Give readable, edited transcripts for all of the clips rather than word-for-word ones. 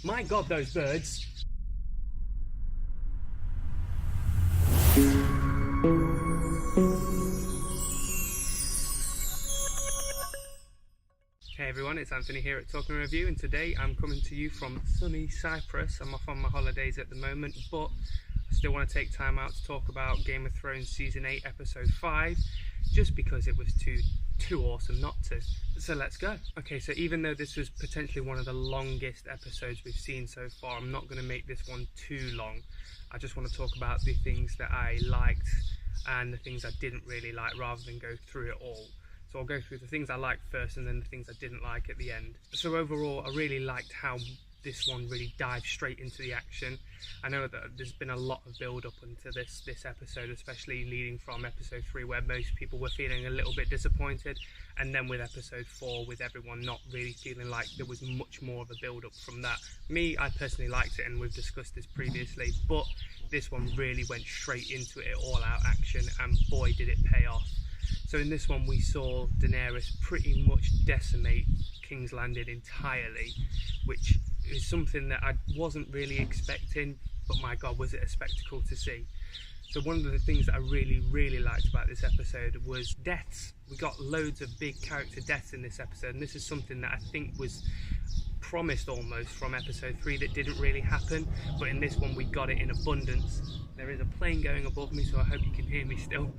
My God, those birds. Hey everyone, it's Anthony here at Talk and Review, and today I'm coming to you from sunny Cyprus. I'm off on my holidays at the moment, but I still want to take time out to talk about Game of Thrones Season 8 Episode 5, just because it was too awesome not to. So let's go. Okay, so even though this was potentially one of the longest episodes we've seen so far, I'm not going to make this one too long. I just want to talk about the things that I liked and the things I didn't really like, rather than go through it all. So I'll go through the things I liked first and then the things I didn't like at the end. So overall, I really liked how this one really dived straight into the action. I know that there's been a lot of build up into this episode, especially leading from episode 3, where most people were feeling a little bit disappointed, and then with episode 4, with everyone not really feeling like there was much more of a build up from that. Me, I personally liked it, and we've discussed this previously, but this one really went straight into it, all out action, and boy did it pay off. So in this one we saw Daenerys pretty much decimate King's Landing entirely, which is something that I wasn't really expecting, but my God, was it a spectacle to see. So one of the things that I really liked about this episode was deaths. We got loads of big character deaths in this episode, and this is something that I think was promised almost from episode 3 that didn't really happen, but in this one we got it in abundance. There is a plane going above me, so I hope you can hear me still.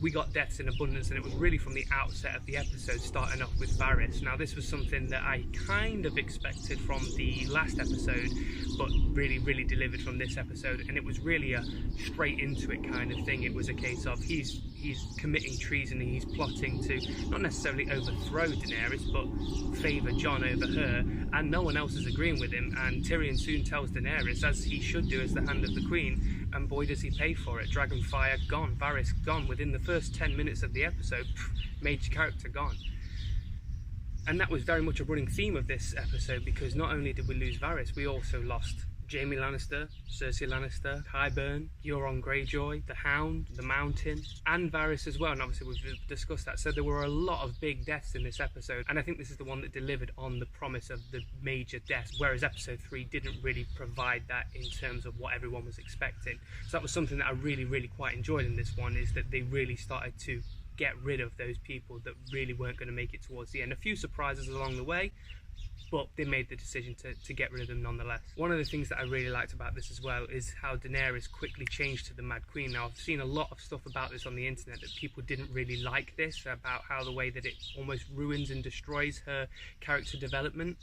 We got deaths in abundance, and it was really from the outset of the episode, starting off with Varys. Now this was something that I kind of expected from the last episode, but really delivered from this episode, and it was really a straight into it kind of thing. It was a case of he's committing treason, and he's plotting to not necessarily overthrow Daenerys, but favour Jon over her, and no one else is agreeing with him. And Tyrion soon tells Daenerys, as he should do as the Hand of the Queen, and boy does he pay for it. Dragonfire gone, Varys gone within the first 10 minutes of the episode. Major character gone. And that was very much a running theme of this episode, because not only did we lose Varys, we also lost Jaime Lannister, Cersei Lannister, Qyburn, Euron Greyjoy, the Hound, the Mountain, and Varys as well, and obviously we've discussed that. So there were a lot of big deaths in this episode, and I think this is the one that delivered on the promise of the major deaths, whereas episode 3 didn't really provide that in terms of what everyone was expecting. So that was something that I really quite enjoyed in this one, is that they really started to get rid of those people that really weren't going to make it towards the end. A few surprises along the way, but they made the decision to get rid of them nonetheless. One of the things that I really liked about this as well is how Daenerys quickly changed to the Mad Queen. Now, I've seen a lot of stuff about this on the internet, that people didn't really like this, about how the way that it almost ruins and destroys her character development.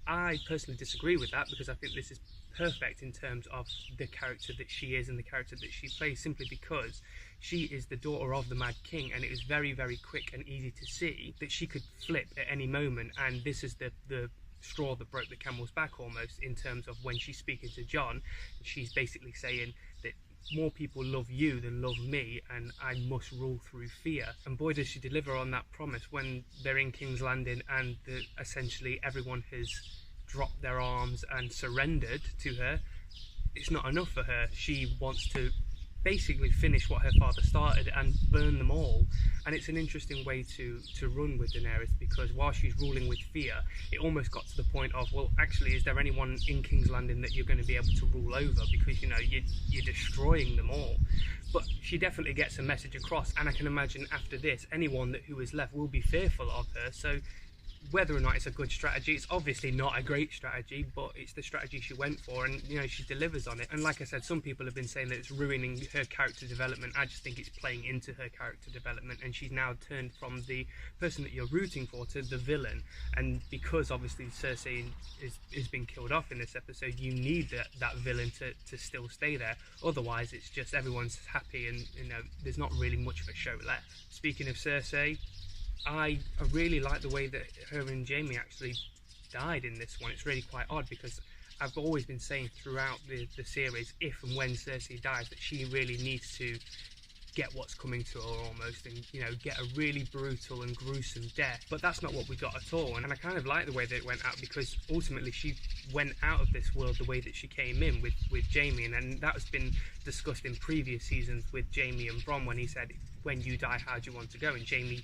I personally disagree with that, because I think this is perfect in terms of the character that she is and the character that she plays, simply because she is the daughter of the Mad King, and it was very quick and easy to see that she could flip at any moment. And this is the straw that broke the camel's back, almost, in terms of when she's speaking to Jon. She's basically saying that more people love you than love me, and I must rule through fear. And boy does she deliver on that promise when they're in King's Landing, and essentially everyone has dropped their arms and surrendered to her. It's not enough for her. She wants to basically finish what her father started and burn them all. And it's an interesting way to run with Daenerys, because while she's ruling with fear, it almost got to the point of, well, actually, is there anyone in King's Landing that you're going to be able to rule over? Because, you know, you're destroying them all. But she definitely gets a message across, and I can imagine after this, anyone who is left will be fearful of her. So whether or not it's a good strategy, it's obviously not a great strategy, but it's the strategy she went for, and you know, she delivers on it. And like I said, some people have been saying that it's ruining her character development. I just think it's playing into her character development, and she's now turned from the person that you're rooting for to the villain. And because obviously Cersei is being killed off in this episode, you need that villain to still stay there. Otherwise it's just everyone's happy, and you know, there's not really much of a show left. Speaking of Cersei, I really like the way that her and Jaime actually died in this one. It's really quite odd, because I've always been saying throughout the series, if and when Cersei dies, that she really needs to get what's coming to her almost, and you know, get a really brutal and gruesome death. But that's not what we got at all, and I kind of like the way that it went out, because ultimately she went out of this world the way that she came in with Jaime, and that has been discussed in previous seasons with Jaime and Bronn, when he said, when you die, how do you want to go? And Jaime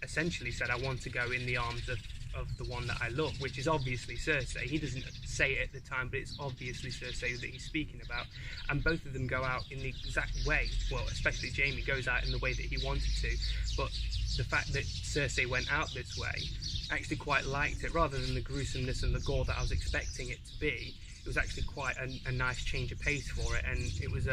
essentially said, I want to go in the arms of the one that I love, which is obviously Cersei. He doesn't say it at the time, but it's obviously Cersei that he's speaking about. And both of them go out in the exact way, well, especially Jaime goes out in the way that he wanted to, but the fact that Cersei went out this way, I actually quite liked it. Rather than the gruesomeness and the gore that I was expecting it to be, it was actually quite a nice change of pace for it, and it was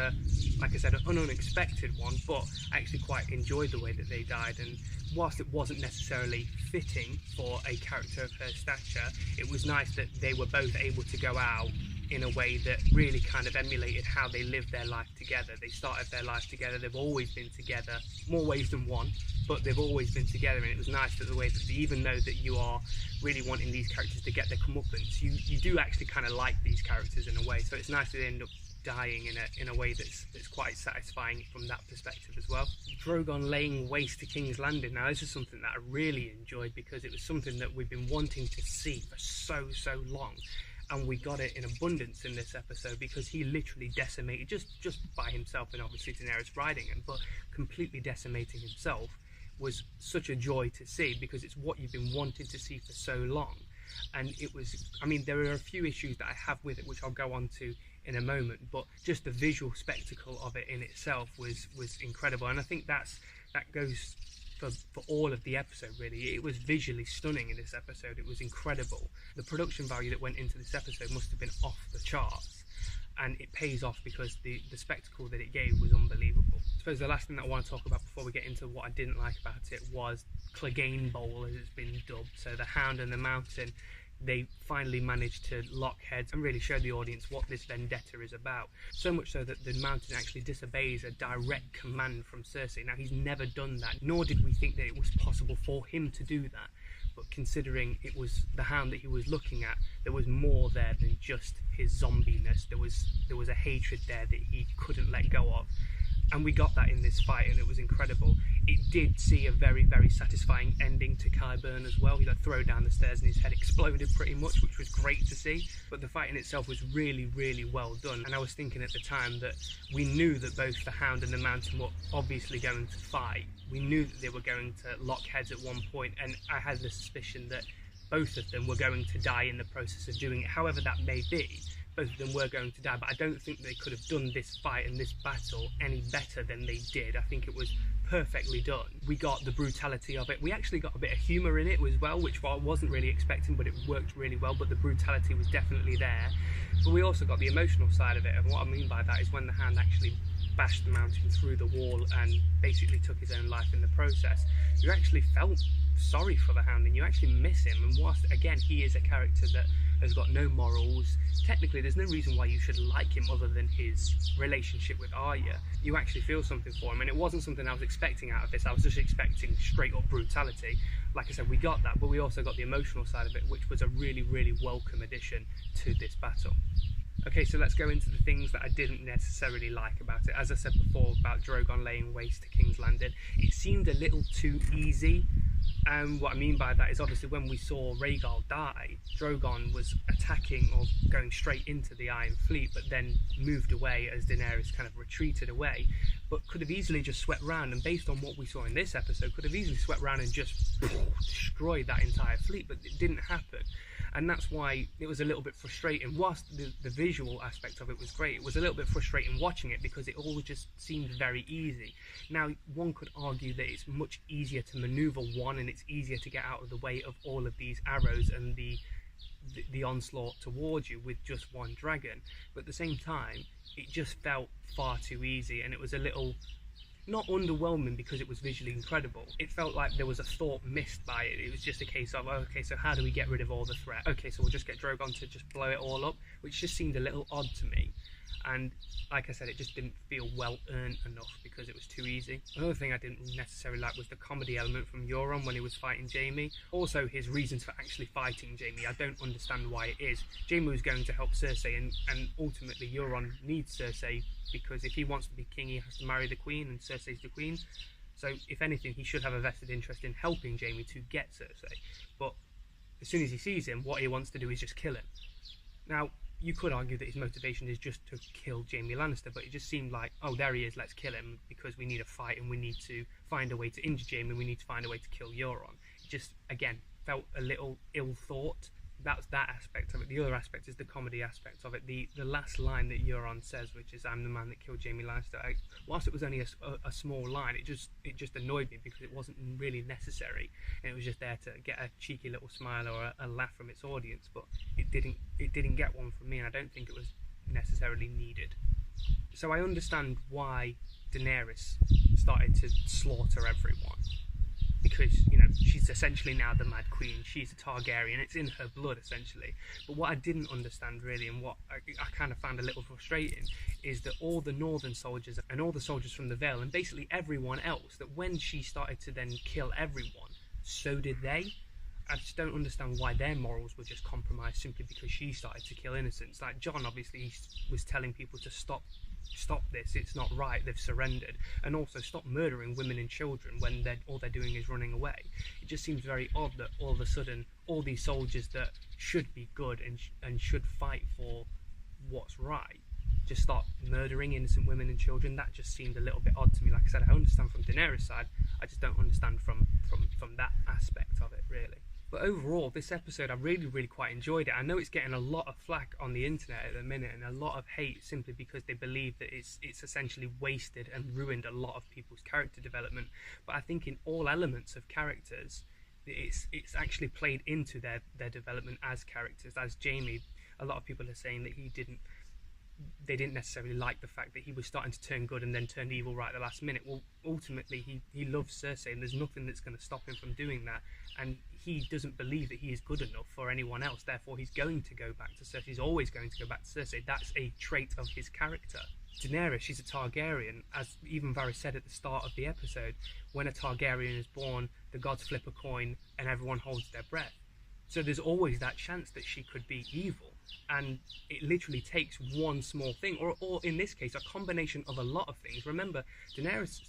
like I said, an unexpected one, but I actually quite enjoyed the way that they died. And whilst it wasn't necessarily fitting for a character of her stature, it was nice that they were both able to go out in a way that really kind of emulated how they lived their life together. They started their life together, they've always been together, more ways than one, but they've always been together. And it was nice that the way that even though that you are really wanting these characters to get their comeuppance, you do actually kind of like these characters in a way. So it's nice that they end up dying in a way that's quite satisfying from that perspective as well. Drogon laying waste to King's Landing. Now this is something that I really enjoyed, because it was something that we've been wanting to see for so long, and we got it in abundance in this episode, because he literally decimated just by himself, and obviously Daenerys riding him, but completely decimating himself was such a joy to see, because it's what you've been wanting to see for so long. And it was, I mean, there are a few issues that I have with it, which I'll go on to in a moment, but just the visual spectacle of it in itself was incredible. And I think that goes for all of the episode, really. It was visually stunning in this episode. It was incredible. The production value that went into this episode must have been off the charts, and it pays off because the spectacle that it gave was unbelievable. I suppose the last thing that I want to talk about before we get into what I didn't like about it was Clegane Bowl, as it's been dubbed. So the Hound and the Mountain, they finally managed to lock heads and really show the audience what this vendetta is about. So much so that the Mountain actually disobeys a direct command from Cersei. Now, he's never done that, nor did we think that it was possible for him to do that. But considering it was the Hound that he was looking at, there was more there than just his zombiness. There was a hatred there that he couldn't let go of. And we got that in this fight, and it was incredible. It did see a very satisfying ending to Qyburn as well. He got thrown down the stairs and his head exploded pretty much, which was great to see. But the fight in itself was really well done. And I was thinking at the time that we knew that both the Hound and the Mountain were obviously going to fight. We knew that they were going to lock heads at one point, and I had the suspicion that both of them were going to die in the process of doing it. However that may be, both of them were going to die, but I don't think they could have done this fight and this battle any better than they did. I think it was perfectly done. We got the brutality of it. We actually got a bit of humour in it as well, which I wasn't really expecting, but it worked really well. But the brutality was definitely there. But we also got the emotional side of it, and what I mean by that is when the Hound actually bashed the Mountain through the wall and basically took his own life in the process, you actually felt sorry for the Hound and you actually miss him. And whilst again he is a character that has got no morals, technically there's no reason why you should like him other than his relationship with Arya, you actually feel something for him. And it wasn't something I was expecting out of this. I was just expecting straight up brutality. Like I said, we got that, but we also got the emotional side of it, which was a really welcome addition to this battle. Okay, so let's go into the things that I didn't necessarily like about it. As I said before about Drogon laying waste to King's Landing, it seemed a little too easy. And what I mean by that is obviously when we saw Rhaegal die, Drogon was attacking or going straight into the Iron Fleet, but then moved away as Daenerys kind of retreated away, but could have easily just swept round, and based on what we saw in this episode, could have easily swept round and just destroyed that entire fleet, but it didn't happen. And that's why it was a little bit frustrating. Whilst the visual aspect of it was great, it was a little bit frustrating watching it because it all just seemed very easy. Now, one could argue that it's much easier to maneuver one, and it's easier to get out of the way of all of these arrows and the onslaught towards you with just one dragon. But at the same time, it just felt far too easy, and it was a little, not underwhelming because it was visually incredible. It felt like there was a thought missed by it. It was just a case of, okay, so how do we get rid of all the threat? Okay, so we'll just get Drogon to just blow it all up, which just seemed a little odd to me. And like I said, it just didn't feel well earned enough because it was too easy. Another thing I didn't necessarily like was the comedy element from Euron when he was fighting Jaime. Also his reasons for actually fighting Jaime. I don't understand why it is. Jaime was going to help Cersei, and ultimately Euron needs Cersei because if he wants to be king, he has to marry the queen, and Cersei's the queen. So if anything, he should have a vested interest in helping Jaime to get Cersei. But as soon as he sees him, what he wants to do is just kill him. Now, you could argue that his motivation is just to kill Jaime Lannister, but it just seemed like, oh, there he is, let's kill him because we need a fight and we need to find a way to injure Jaime and we need to find a way to kill Euron. It just, again, felt a little ill thought. That's that aspect of it. The other aspect is the comedy aspect of it. The last line that Euron says, which is "I'm the man that killed Jaime Lannister." Whilst it was only a small line, it just annoyed me because it wasn't really necessary, and it was just there to get a cheeky little smile or a laugh from its audience. But it didn't get one from me, and I don't think it was necessarily needed. So I understand why Daenerys started to slaughter everyone, because, you know, she's essentially now the Mad Queen. She's a Targaryen. It's in her blood, essentially. But what I didn't understand, really, and what I kind of found a little frustrating, is that all the Northern soldiers and all the soldiers from the Vale, and basically everyone else, that when she started to then kill everyone, so did they. I just don't understand why their morals were just compromised simply because she started to kill innocents. Like Jon, obviously, he was telling people to stop this, it's not right, they've surrendered, and also stop murdering women and children when all they're doing is running away. It just seems very odd that all of a sudden all these soldiers that should be good and should fight for what's right just start murdering innocent women and children. That just seemed a little bit odd to me. Like I said, I understand from Daenerys' side, I just don't understand from that aspect of it, really. But overall, this episode, I really quite enjoyed it. I know it's getting a lot of flack on the internet at the minute, and a lot of hate simply because they believe that it's essentially wasted and ruined a lot of people's character development. But I think in all elements of characters, it's actually played into their development as characters. As Jaime, a lot of people are saying that they didn't necessarily like the fact that he was starting to turn good and then turned evil right at the last minute. Well, ultimately, he loves Cersei, and there's nothing that's going to stop him from doing that. And he doesn't believe that he is good enough for anyone else. Therefore, he's going to go back to Cersei. He's always going to go back to Cersei. That's a trait of his character. Daenerys, she's a Targaryen. As even Varys said at the start of the episode, when a Targaryen is born, the gods flip a coin and everyone holds their breath. So there's always that chance that she could be evil. And it literally takes one small thing, or in this case, a combination of a lot of things. Remember, Daenerys,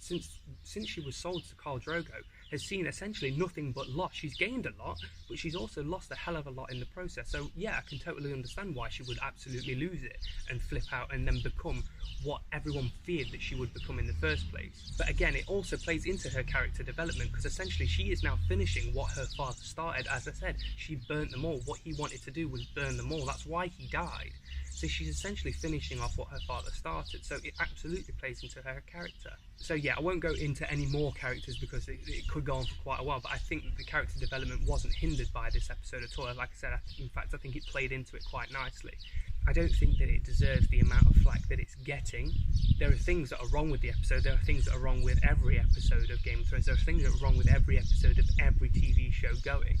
since she was sold to Khal Drogo, has seen essentially nothing but loss. She's gained a lot, but she's also lost a hell of a lot in the process. So yeah, I can totally understand why she would absolutely lose it and flip out and then become what everyone feared that she would become in the first place. But again, it also plays into her character development, because essentially she is now finishing what her father started. As I said, she burnt them all. What he wanted to do was burn them all. That's why he died. So she's essentially finishing off what her father started. So it absolutely plays into her character. So yeah, I won't go into any more characters because it could go on for quite a while, but I think that the character development wasn't hindered by this episode at all. Like I said, in fact, I think it played into it quite nicely. I don't think that it deserves the amount of flack that it's getting. There are things that are wrong with the episode. There are things that are wrong with every episode of Game of Thrones. There are things that are wrong with every episode of every TV show going.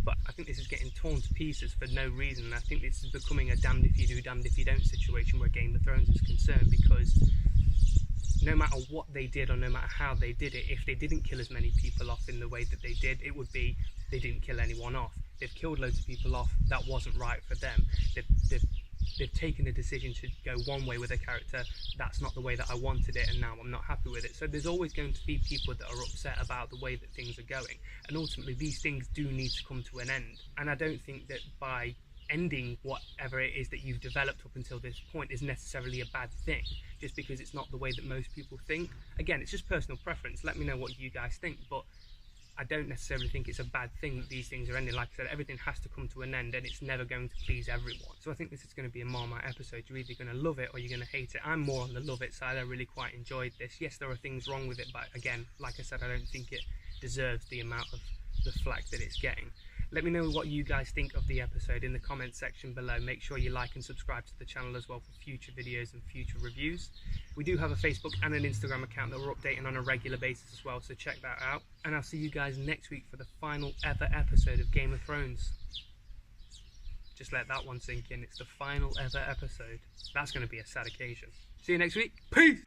But I think this is getting torn to pieces for no reason. And I think this is becoming a damned if you do, damned if you don't situation where Game of Thrones is concerned, because no matter what they did or no matter how they did it, if they didn't kill as many people off in the way that they did, it would be they didn't kill anyone off. They've killed loads of people off. That wasn't right for them. They've taken a decision to go one way with a character. That's not the way that I wanted it, and now I'm not happy with it. So there's always going to be people that are upset about the way that things are going, and ultimately these things do need to come to an end. And I don't think that by ending whatever it is that you've developed up until this point is necessarily a bad thing, just because it's not the way that most people think. Again, it's just personal preference. Let me know what you guys think, but I don't necessarily think it's a bad thing that these things are ending. Like I said, everything has to come to an end, and it's never going to please everyone. So I think this is going to be a Marmite episode. You're either going to love it or you're going to hate it. I'm more on the love it side. I really quite enjoyed this. Yes, there are things wrong with it, but again, like I said, I don't think it deserves the amount of the flack that it's getting. Let me know what you guys think of the episode in the comments section below. Make sure you like and subscribe to the channel as well for future videos and future reviews. We do have a Facebook and an Instagram account that we're updating on a regular basis as well, so check that out. And I'll see you guys next week for the final ever episode of Game of Thrones. Just let that one sink in. It's the final ever episode. That's going to be a sad occasion. See you next week. Peace!